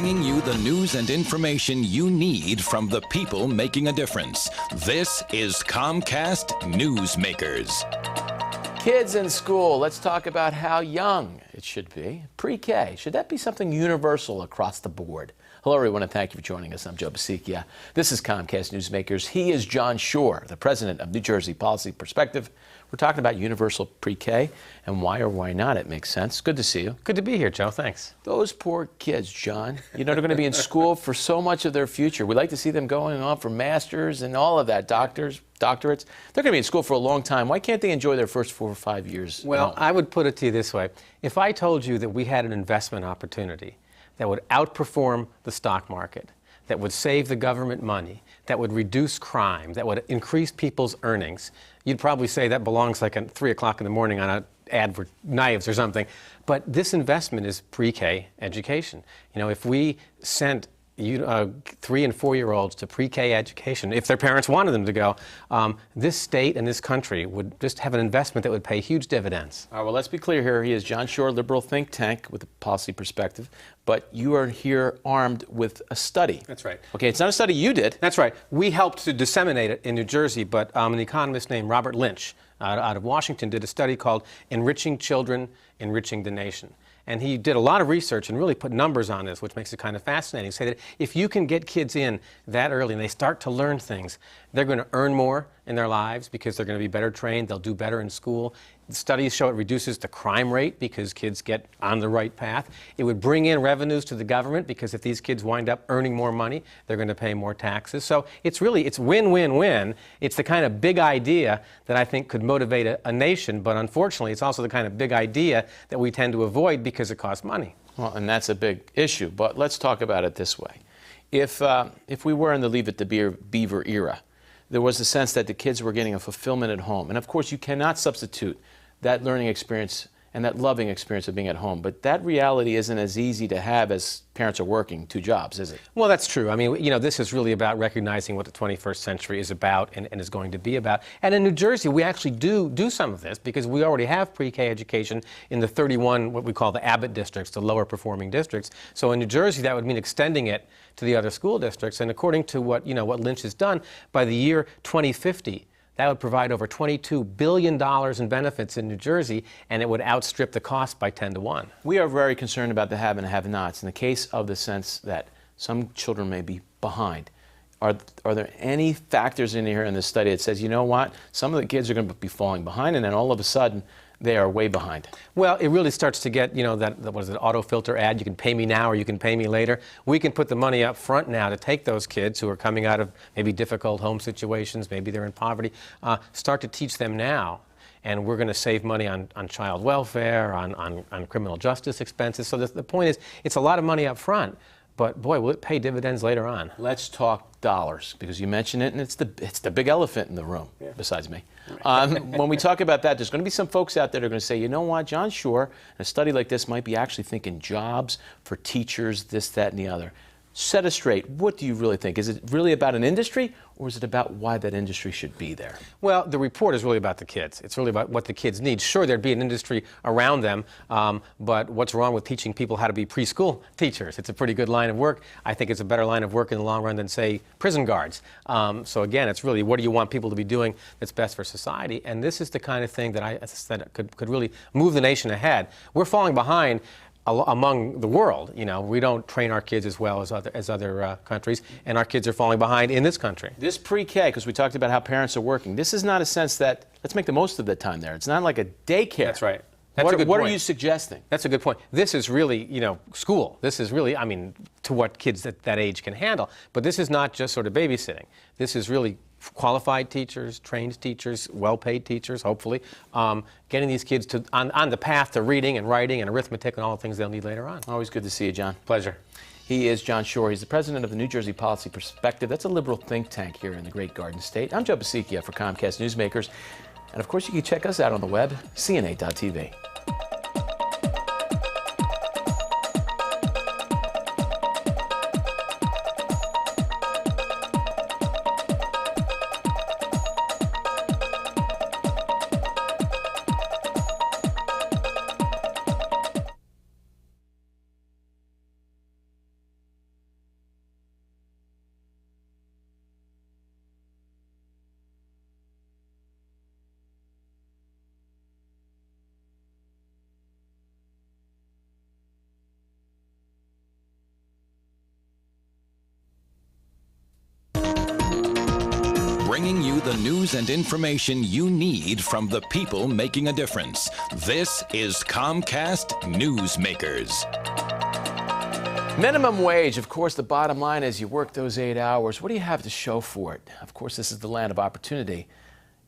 bringing you the news and information you need from the people making a difference. This is Comcast Newsmakers. Kids in school, let's talk about how young it should be. Pre-K, should that be something universal across the board? Hello, everyone, and thank you for joining us. I'm Joe Bisicchia. This is Comcast Newsmakers. He is John Shore, the president of New Jersey Policy Perspective. We're talking about universal pre-K and why or why not it makes sense. Good to see you. Good to be here, Joe. Thanks. Those poor kids, John. You know, they're going to be in school for so much of their future. We like to see them going on for masters and all of that, doctorates. They're going to be in school for a long time. Why can't they enjoy their first 4 or 5 years? Well, I would put it to you this way. If I told you that we had an investment opportunity that would outperform the stock market, that would save the government money, that would reduce crime, that would increase people's earnings, you'd probably say that belongs like at 3 o'clock in the morning on an ad for knives or something. But this investment is pre-K education. You know, if we sent 3 and 4 year olds to pre-K education, if their parents wanted them to go, this state and this country would just have an investment that would pay huge dividends. All right, well, let's be clear here. He is John Shore, liberal think tank with a policy perspective, but you are here armed with a study. That's right. Okay, it's not a study you did. That's right. We helped to disseminate it in New Jersey, but an economist named Robert Lynch out of Washington did a study called Enriching Children, Enriching the Nation. And he did a lot of research and really put numbers on this, which makes it kind of fascinating. Say that if you can get kids in that early and they start to learn things, they're going to earn more in their lives because they're going to be better trained, they'll do better in school. The studies show it reduces the crime rate because kids get on the right path. It would bring in revenues to the government because if these kids wind up earning more money, they're going to pay more taxes. So it's win-win-win. It's the kind of big idea that I think could motivate a nation, but unfortunately it's also the kind of big idea that we tend to avoid because it costs money. Well, and that's a big issue, but let's talk about it this way. If we were in the Leave It to Beaver era, there was a sense that the kids were getting a fulfillment at home. And of course, you cannot substitute that learning experience and that loving experience of being at home. But that reality isn't as easy to have as parents are working 2 jobs, is it? Well, that's true. I mean, you know, this is really about recognizing what the 21st century is about and is going to be about. And in New Jersey, we actually do some of this because we already have pre-K education in the 31, what we call the Abbott districts, the lower performing districts. So in New Jersey, that would mean extending it to the other school districts. And according to what Lynch has done, by the year 2050, that would provide over $22 billion in benefits in New Jersey, and it would outstrip the cost by 10 to 1. We are very concerned about the have and have-nots in the case of the sense that some children may be behind. Are there any factors in here in this study that says, you know what, some of the kids are going to be falling behind, and then all of a sudden, they are way behind? Well, it really starts to get, that what is it, auto filter ad, you can pay me now or you can pay me later. We can put the money up front now to take those kids who are coming out of maybe difficult home situations, maybe they're in poverty, start to teach them now. And we're going to save money on child welfare, on criminal justice expenses. So the point is, it's a lot of money up front. But boy, will it pay dividends later on. Let's talk dollars, because you mentioned it, and it's the big elephant in the room, besides me. When we talk about that, there's going to be some folks out there that are going to say, you know what, John Shore, a study like this might be actually thinking jobs for teachers, this, that, and the other. Set us straight. What do you really think? Is it really about an industry, or is it about why that industry should be there? Well, the report is really about the kids. It's really about what the kids need. Sure, there'd be an industry around them, but what's wrong with teaching people how to be preschool teachers? It's a pretty good line of work. I think it's a better line of work in the long run than, say, prison guards. So again, it's really what do you want people to be doing that's best for society? And this is the kind of thing that I said could really move the nation ahead. We're falling behind among the world. We don't train our kids as well as other countries, and our kids are falling behind in this country. This pre-K, because we talked about how parents are working, this is not a sense that let's make the most of the time there. It's not like a daycare. That's right. That's a good point. What are you suggesting? That's a good point. This is really, school. This is really, to what kids at that age can handle. But this is not just sort of babysitting. This is really qualified teachers, trained teachers, well-paid teachers, hopefully, getting these kids on the path to reading and writing and arithmetic and all the things they'll need later on. Always good to see you, John. Pleasure. He is John Shore. He's the president of the New Jersey Policy Perspective. That's a liberal think tank here in the great Garden State. I'm Joe Bisicchia for Comcast Newsmakers. And of course, you can check us out on the web, cna.tv. bringing you the news and information you need from the people making a difference. This is Comcast Newsmakers. Minimum wage, of course, the bottom line is you work those 8 hours. What do you have to show for it? Of course, this is the land of opportunity.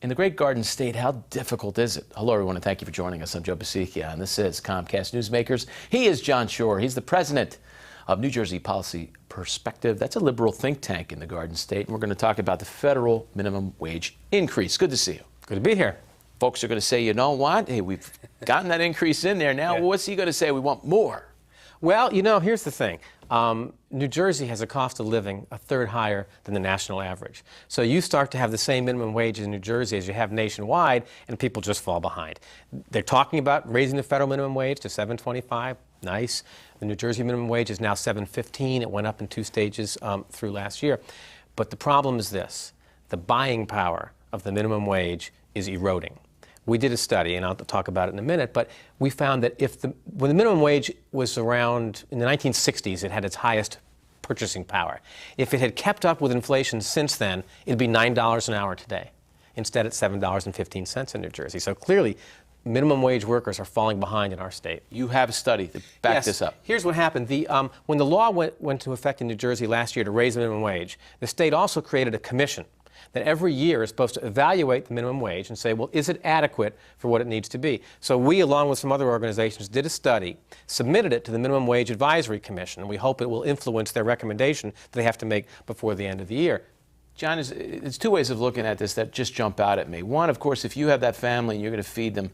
In the great Garden State, how difficult is it? Hello, everyone, and thank you for joining us. I'm Joe Bisicchia, and this is Comcast Newsmakers. He is John Shore. He's the president of New Jersey Policy Perspective. That's a liberal think tank in the Garden State, and we're going to talk about the federal minimum wage increase. Good to see you. Good to be here. Folks are going to say, you know what? Hey, we've gotten that increase in there. Now, What's he going to say? We want more. Well, here's the thing. New Jersey has a cost of living a third higher than the national average. So you start to have the same minimum wage in New Jersey as you have nationwide, and people just fall behind. They're talking about raising the federal minimum wage to $7.25. Nice. The New Jersey minimum wage is now $7.15. It went up in 2 stages through last year. But the problem is this. The buying power of the minimum wage is eroding. We did a study, and I'll talk about it in a minute, but we found that when the minimum wage was around in the 1960s, it had its highest purchasing power. If it had kept up with inflation since then, it'd be $9 an hour today. Instead, it's $7.15 in New Jersey. So clearly, minimum wage workers are falling behind in our state. You have a study to back this up. Here's what happened. When the law went into effect in New Jersey last year to raise the minimum wage, the state also created a commission that every year is supposed to evaluate the minimum wage and say, well, is it adequate for what it needs to be? So we, along with some other organizations, did a study, submitted it to the Minimum Wage Advisory Commission, and we hope it will influence their recommendation that they have to make before the end of the year. John, it's 2 ways of looking at this that just jump out at me. One, of course, if you have that family and you're going to feed them,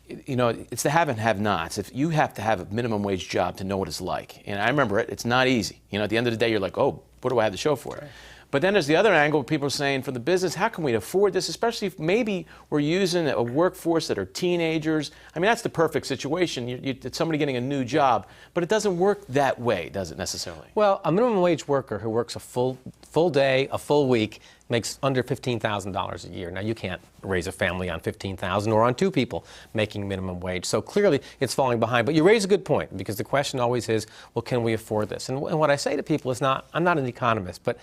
it's the have and have-nots. If you have to have a minimum wage job to know what it's like, and I remember it, it's not easy. At the end of the day, you're like, oh, what do I have to show for it? Right. But then there's the other angle where people are saying, for the business, how can we afford this, especially if maybe we're using a workforce that are teenagers. I mean, that's the perfect situation. It's somebody getting a new job, but it doesn't work that way, does it necessarily? Well, a minimum wage worker who works a full day, a full week, makes under $15,000 a year. Now, you can't raise a family on $15,000 or on 2 people making minimum wage. So clearly, it's falling behind. But you raise a good point, because the question always is, well, can we afford this? And what I say to people is I'm not an economist, but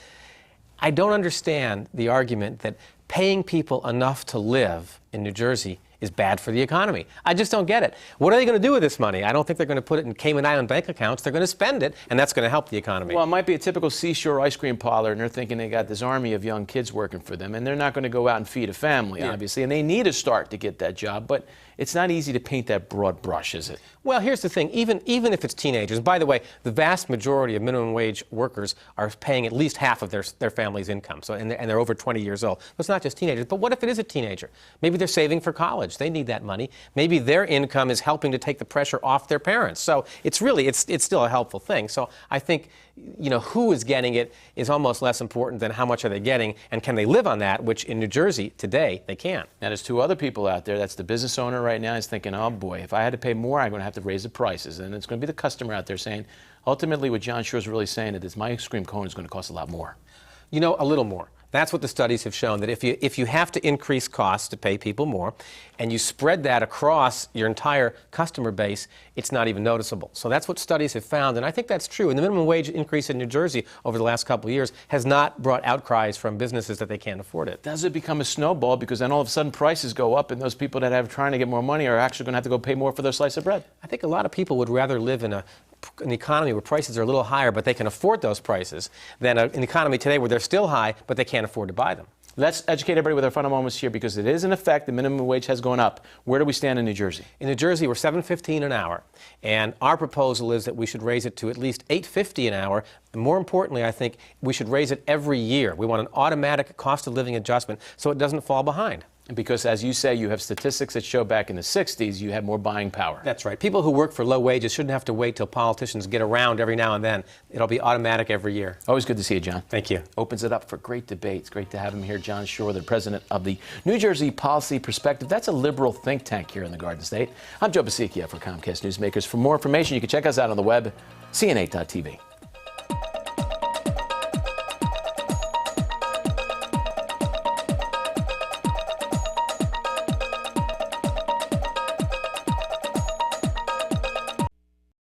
I don't understand the argument that paying people enough to live in New Jersey is bad for the economy. I just don't get it. What are they going to do with this money? I don't think they're going to put it in Cayman Island bank accounts. They're going to spend it, and that's going to help the economy. Well, it might be a typical seashore ice cream parlor, and they're thinking they got this army of young kids working for them, and they're not going to go out and feed a family, obviously, and they need a start to get that job, but it's not easy to paint that broad brush, is it? Well, here's the thing. Even if it's teenagers, and by the way, the vast majority of minimum wage workers are paying at least half of their family's income, and they're over 20 years old. So it's not just teenagers. But what if it is a teenager? Maybe they're saving for college. They need that money. Maybe their income is helping to take the pressure off their parents. So it's still a helpful thing. So I think, who is getting it is almost less important than how much are they getting, and can they live on that, which in New Jersey today they can't. Now, there's 2 other people out there. That's the business owner right now is thinking, oh boy, if I had to pay more, I'm going to have to raise the prices. And it's going to be the customer out there saying, ultimately what John Shore's really saying is my ice cream cone is going to cost a lot more. A little more. That's what the studies have shown, that if you have to increase costs to pay people more, and you spread that across your entire customer base, it's not even noticeable. So that's what studies have found, and I think that's true. And the minimum wage increase in New Jersey over the last couple of years has not brought outcries from businesses that they can't afford it. Does it become a snowball, because then all of a sudden prices go up, and those people that have trying to get more money are actually going to have to go pay more for their slice of bread? I think a lot of people would rather live in an economy where prices are a little higher, but they can afford those prices, than an economy today where they're still high, but they can't afford to buy them. Let's educate everybody with our final moments here, because it is in effect. The minimum wage has gone up. Where do we stand in New Jersey? In New Jersey, we're $7.15 an hour, and our proposal is that we should raise it to at least $8.50 an hour. And more importantly, I think we should raise it every year. We want an automatic cost of living adjustment so it doesn't fall behind. Because, as you say, you have statistics that show back in the 60s you had more buying power. That's right. People who work for low wages shouldn't have to wait till politicians get around every now and then. It'll be automatic every year. Always good to see you, John. Thank you. Opens it up for great debate. It's great to have him here. John Shore, the president of the New Jersey Policy Perspective. That's a liberal think tank here in the Garden State. I'm Joe Bisicchia for Comcast Newsmakers. For more information, you can check us out on the web, cn8.tv.